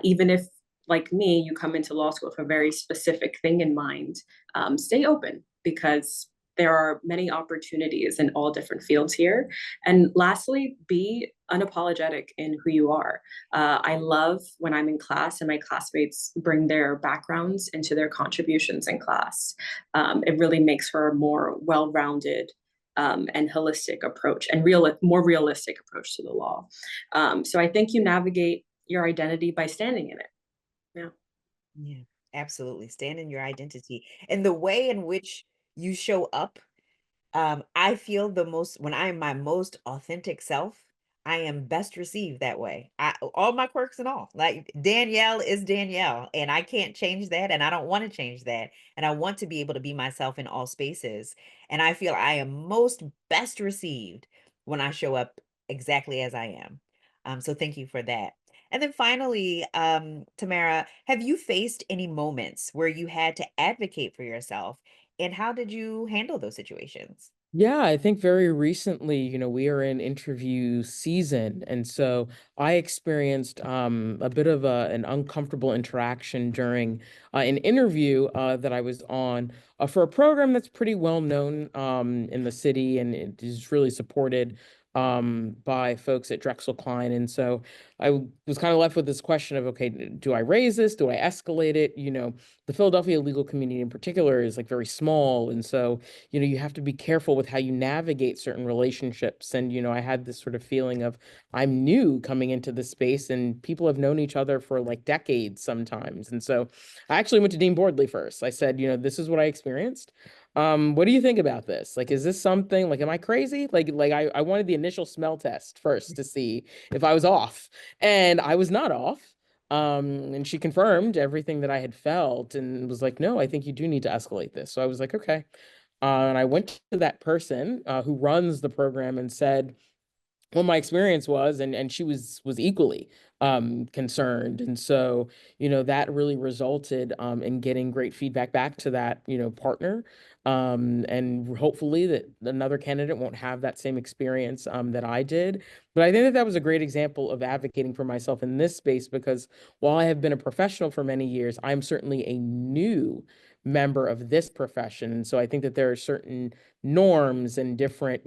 Even if, like me, you come into law school with a very specific thing in mind, stay open because there are many opportunities in all different fields here. And lastly, be unapologetic in who you are. I love when I'm in class and my classmates bring their backgrounds into their contributions in class. It really makes for a more well-rounded and holistic approach and more realistic approach to the law. So I think you navigate your identity by standing in it. Yeah, absolutely. Stand in your identity and the way in which you show up. I feel when I am my most authentic self, I am best received that way. All my quirks and all. Like Danielle is Danielle, and I can't change that, and I don't want to change that. And I want to be able to be myself in all spaces. And I feel I am most best received when I show up exactly as I am. So thank you for that. And then finally, Tamara, have you faced any moments where you had to advocate for yourself, and how did you handle those situations? Yeah, I think very recently, we are in interview season. And so I experienced a bit of an uncomfortable interaction during an interview that I was on for a program that's pretty well known in the city, and it is really supported by folks at Drexel Kline. And so was kind of left with this question of, okay, do I raise this? Do I escalate it? The Philadelphia legal community in particular is like very small. And so you have to be careful with how you navigate certain relationships. And, I had this sort of feeling of I'm new coming into this space, and people have known each other for like decades sometimes. And so I actually went to Dean Boardley first. I said, this is what I experienced. What do you think about this? Like, is this something like, am I crazy? I wanted the initial smell test first to see if I was off, and I was not off. And she confirmed everything that I had felt and was like, no, I think you do need to escalate this. So I was like, okay. And I went to that person who runs the program and said what my experience was, and she was equally concerned. And so, that really resulted in getting great feedback back to that, partner. And hopefully that another candidate won't have that same experience that I did. But I think that that was a great example of advocating for myself in this space, because while I have been a professional for many years, I'm certainly a new member of this profession. And so I think that there are certain norms and different,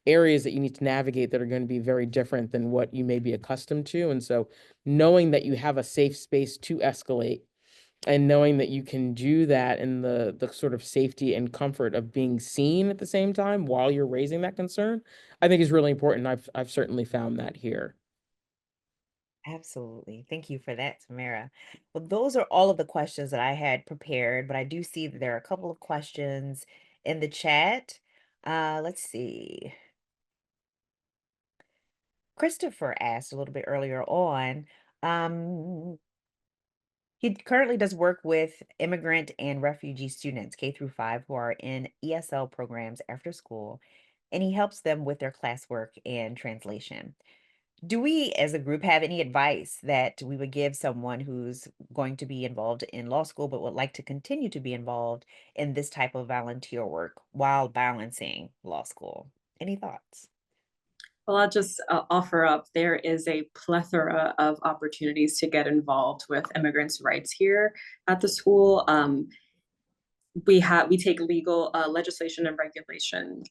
areas that you need to navigate that are going to be very different than what you may be accustomed to. And so knowing that you have a safe space to escalate, and knowing that you can do that in the sort of safety and comfort of being seen at the same time while you're raising that concern, I think is really important. I've certainly found that here. Absolutely. Thank you for that, Tamara. Well, those are all of the questions that I had prepared, but I do see that there are a couple of questions in the chat. Let's see. Christopher asked a little bit earlier on, um, he currently does work with immigrant and refugee students, K through 5, who are in ESL programs after school, and he helps them with their classwork and translation. Do we, as a group, have any advice that we would give someone who's going to be involved in law school but would like to continue to be involved in this type of volunteer work while balancing law school? Any thoughts? Well, I'll just offer up, there is a plethora of opportunities to get involved with immigrants' rights here at the school. We take legal legislation and regulation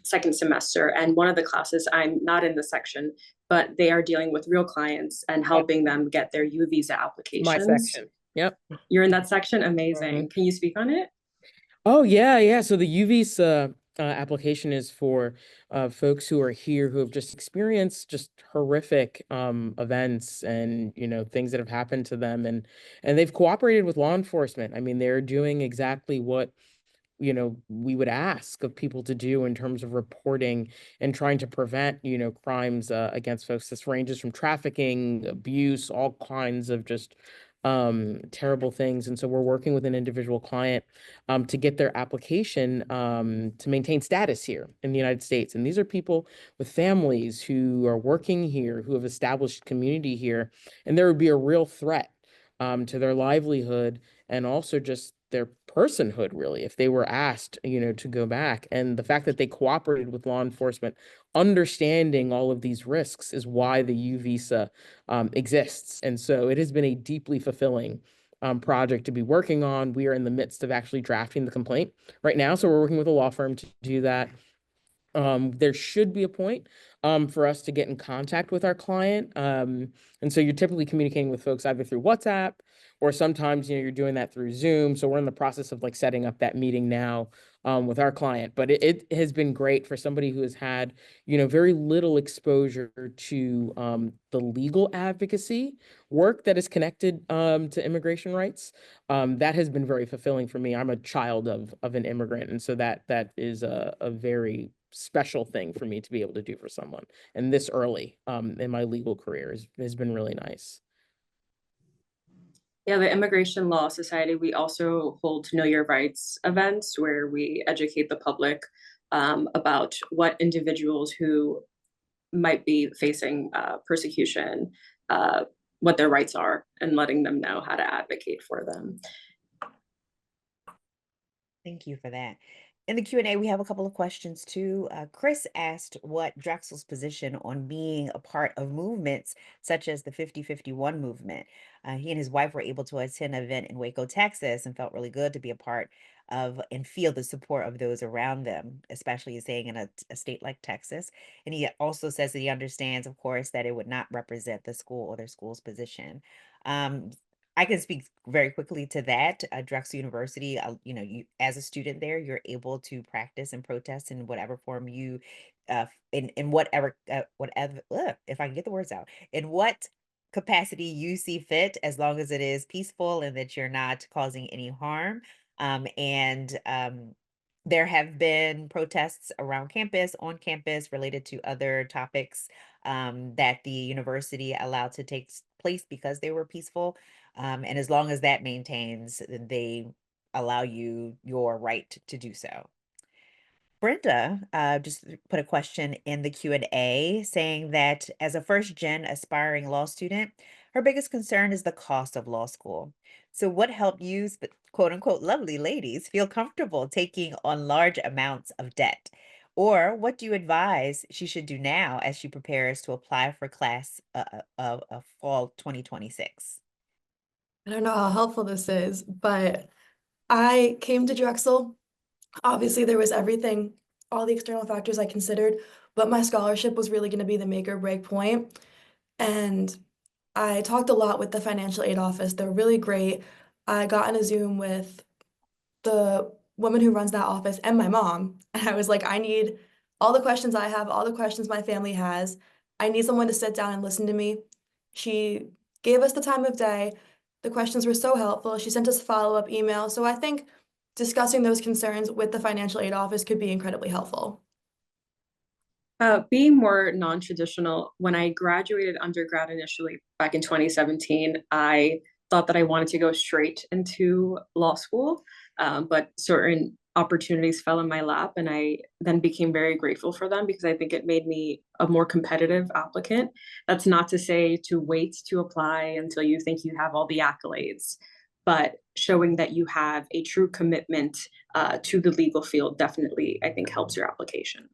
second semester, and one of the classes, I'm not in the section, but they are dealing with real clients and helping them get their U visa applications. My section. Yep. You're in that section? Amazing. Can you speak on it? Oh, yeah. So the U visa application is for folks who are here who have just experienced just horrific events and, things that have happened to them, and they've cooperated with law enforcement. I mean, they're doing exactly what we would ask of people to do in terms of reporting and trying to prevent, crimes against folks. This ranges from trafficking, abuse, all kinds of just terrible things. And so we're working with an individual client to get their application to maintain status here in the United States. And these are people with families who are working here, who have established community here, and there would be a real threat to their livelihood and also just their personhood, really, if they were asked, to go back. And the fact that they cooperated with law enforcement, understanding all of these risks, is why the U visa exists. And so it has been a deeply fulfilling project to be working on. We are in the midst of actually drafting the complaint right now. So we're working with a law firm to do that. There should be a point for us to get in contact with our client. And so you're typically communicating with folks either through WhatsApp, or sometimes, you're doing that through Zoom. So we're in the process of like setting up that meeting now with our client. But it has been great for somebody who has had, very little exposure to the legal advocacy work that is connected to immigration rights. That has been very fulfilling for me. I'm a child of an immigrant. And so that is a very special thing for me to be able to do for someone. And this early in my legal career has been really nice. Yeah, the Immigration Law Society, we also hold Know Your Rights events where we educate the public about what individuals who might be facing persecution, what their rights are, and letting them know how to advocate for them. Thank you for that. In the Q&A, we have a couple of questions too. Chris asked what Drexel's position on being a part of movements such as the 50-51 movement. He and his wife were able to attend an event in Waco, Texas, and felt really good to be a part of and feel the support of those around them, especially saying in a state like Texas. And he also says that he understands, of course, that it would not represent the school or their school's position. I can speak very quickly to that. Drexel University, you as a student there, you're able to practice and protest in whatever form you, in whatever, if I can get the words out, in what capacity you see fit, as long as it is peaceful and that you're not causing any harm. There have been protests around campus, on campus, related to other topics that the university allowed to take place because they were peaceful. And as long as that maintains, then they allow you your right to do so. Brenda just put a question in the Q&A saying that as a first-gen aspiring law student, her biggest concern is the cost of law school. So what helped you, quote unquote, lovely ladies, feel comfortable taking on large amounts of debt? Or what do you advise she should do now as she prepares to apply for class of fall 2026? I don't know how helpful this is, but I came to Drexel. Obviously, there was everything, all the external factors I considered, but my scholarship was really going to be the make or break point. And I talked a lot with the financial aid office. They're really great. I got on a Zoom with the woman who runs that office and my mom. And I was like, I need all the questions I have, all the questions my family has. I need someone to sit down and listen to me. She gave us the time of day. The questions were so helpful. She sent us follow-up emails. So I think discussing those concerns with the financial aid office could be incredibly helpful. Being more non-traditional, when I graduated undergrad initially back in 2017, I thought that I wanted to go straight into law school, but certain opportunities fell in my lap, and I then became very grateful for them because I think it made me a more competitive applicant. That's not to say to wait to apply until you think you have all the accolades, but showing that you have a true commitment to the legal field definitely, I think, helps your application.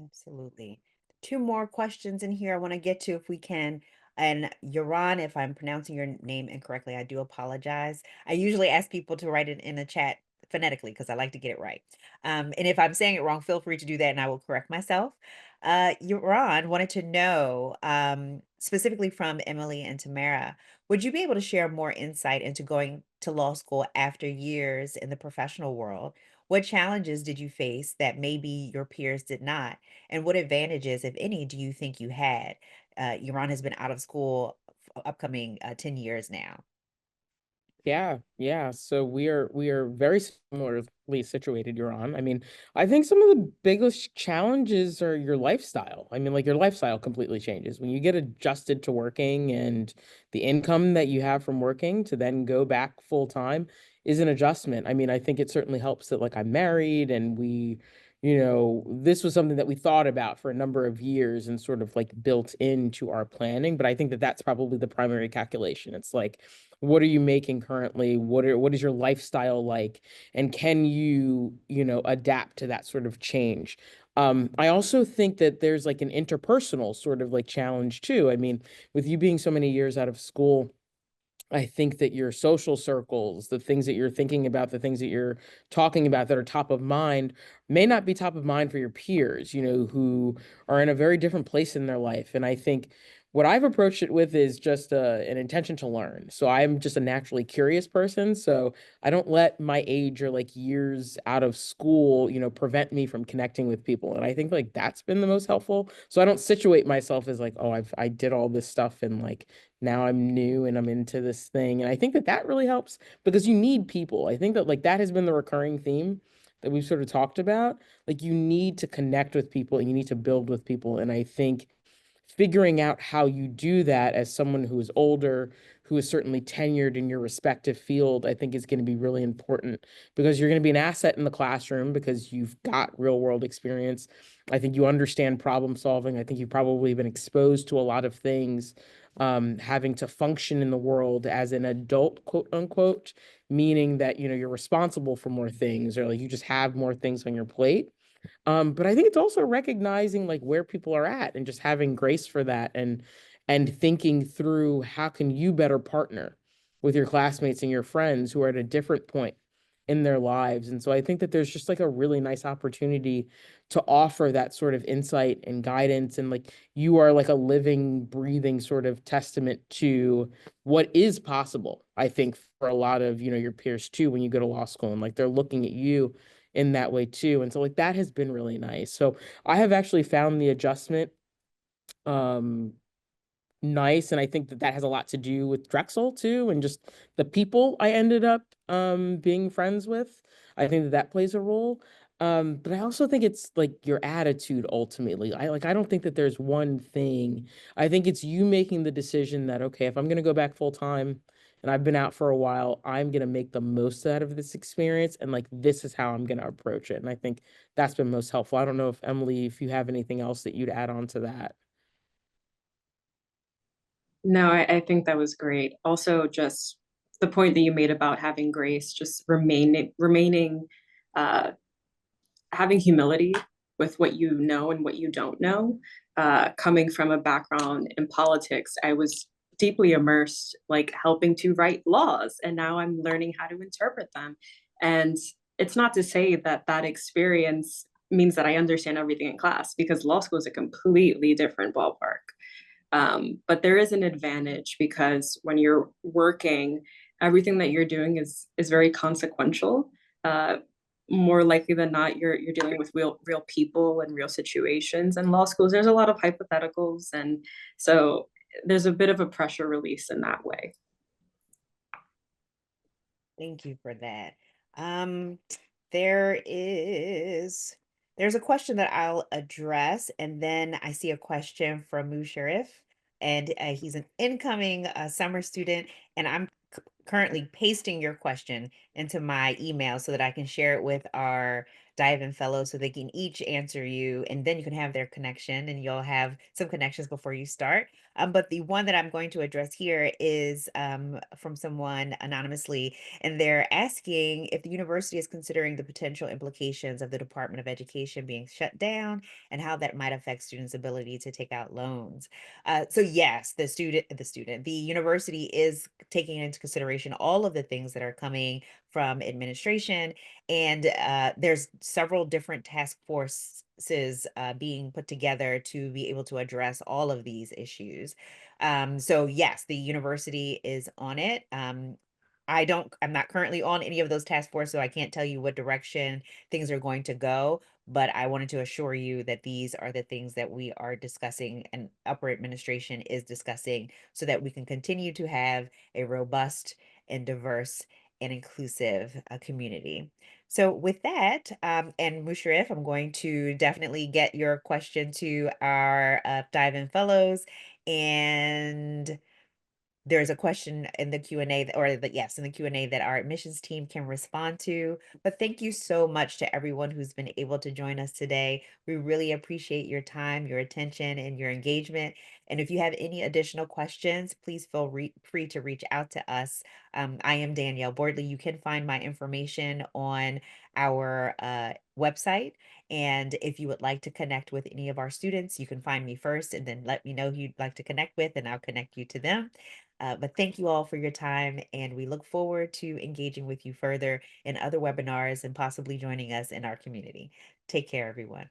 Absolutely. Two more questions in here I want to get to if we can. And Yaron, if I'm pronouncing your name incorrectly, I do apologize. I usually ask people to write it in the chat phonetically because I like to get it right. And if I'm saying it wrong, feel free to do that and I will correct myself. Yaron wanted to know, specifically from Emily and Tamara, would you be able to share more insight into going to law school after years in the professional world? What challenges did you face that maybe your peers did not? And what advantages, if any, do you think you had? Yaron has been out of school upcoming 10 years now. Yeah. So we are very similarly situated, you're on. I mean, I think some of the biggest challenges are your lifestyle. I mean, like your lifestyle completely changes when you get adjusted to working, and the income that you have from working to then go back full time is an adjustment. I mean, I think it certainly helps that like I'm married and this was something that we thought about for a number of years and sort of like built into our planning. But I think that that's probably the primary calculation. It's like, what are you making currently? What is your lifestyle like? And can you, adapt to that sort of change? I also think that there's like an interpersonal sort of like challenge too. I mean, with you being so many years out of school, I think that your social circles, the things that you're thinking about, the things that you're talking about that are top of mind may not be top of mind for your peers, who are in a very different place in their life. And I think what I've approached it with is just an intention to learn. So I'm just a naturally curious person. So I don't let my age or like years out of school, prevent me from connecting with people. And I think like that's been the most helpful. So I don't situate myself as like, oh, I did all this stuff and like now I'm new and I'm into this thing. And I think that that really helps because you need people. I think that like that has been the recurring theme that we've sort of talked about, like you need to connect with people and you need to build with people. And I think figuring out how you do that as someone who is older, who is certainly tenured in your respective field, I think is going to be really important because you're going to be an asset in the classroom because you've got real world experience. I think you understand problem solving. I think you've probably been exposed to a lot of things, having to function in the world as an adult, quote unquote, meaning that, you know, you're responsible for more things or like you just have more things on your plate. But I think it's also recognizing like where people are at and just having grace for that and thinking through how can you better partner with your classmates and your friends who are at a different point in their lives. And so I think that there's just like a really nice opportunity to offer that sort of insight and guidance. And like you are like a living, breathing sort of testament to what is possible, I think, for a lot of, you know, your peers too, when you go to law school and like they're looking at you in that way too. And so like that has been really nice. So I have actually found the adjustment um nice, and I think that that has a lot to do with Drexel too and just the people I ended up being friends with. I think that that plays a role. But I also think it's like your attitude ultimately. I don't think that there's one thing. I think it's you making the decision that okay, if I'm going to go back full time and I've been out for a while, I'm going to make the most out of this experience and like this is how I'm going to approach it. And I think that's been most helpful. I don't know if Emily, if you have anything else that you'd add on to that. No, I think that was great. Also, just the point that you made about having grace, just remaining uh, having humility with what you know and what you don't know. Coming from a background in politics, I was deeply immersed, like helping to write laws, and now I'm learning how to interpret them. And it's not to say that that experience means that I understand everything in class, because law school is a completely different ballpark. But there is an advantage because when you're working, everything that you're doing is very consequential. Uh, More likely than not, you're dealing with real people and real situations. And law schools, there's a lot of hypotheticals, and so there's a bit of a pressure release in that way. Thank you for that. Um, there is there's a question that I'll address, and then I see a question from Musharif, and he's an incoming summer student, and I'm currently pasting your question into my email so that I can share it with our dive-in fellows so they can each answer you, and then you can have their connection, and you'll have some connections before you start. But the one that I'm going to address here is from someone anonymously, and they're asking if the university is considering the potential implications of the Department of Education being shut down and how that might affect students' ability to take out loans. So yes, the university is taking into consideration all of the things that are coming from administration, and there's several different task forces being put together to be able to address all of these issues. So yes, the university is on it. I'm not currently on any of those task forces, so I can't tell you what direction things are going to go, but I wanted to assure you that these are the things that we are discussing and upper administration is discussing so that we can continue to have a robust and diverse and inclusive community. So with that, and Musharif, I'm going to definitely get your question to our dive-in fellows, and there's a question in the Q&A in the Q&A that our admissions team can respond to. But thank you so much to everyone who's been able to join us today. We really appreciate your time, your attention, and your engagement. And if you have any additional questions, please feel free to reach out to us. I am Danielle Boardley. You can find my information on our website. And if you would like to connect with any of our students, you can find me first and then let me know who you'd like to connect with, and I'll connect you to them. But thank you all for your time, and we look forward to engaging with you further in other webinars and possibly joining us in our community. Take care, everyone.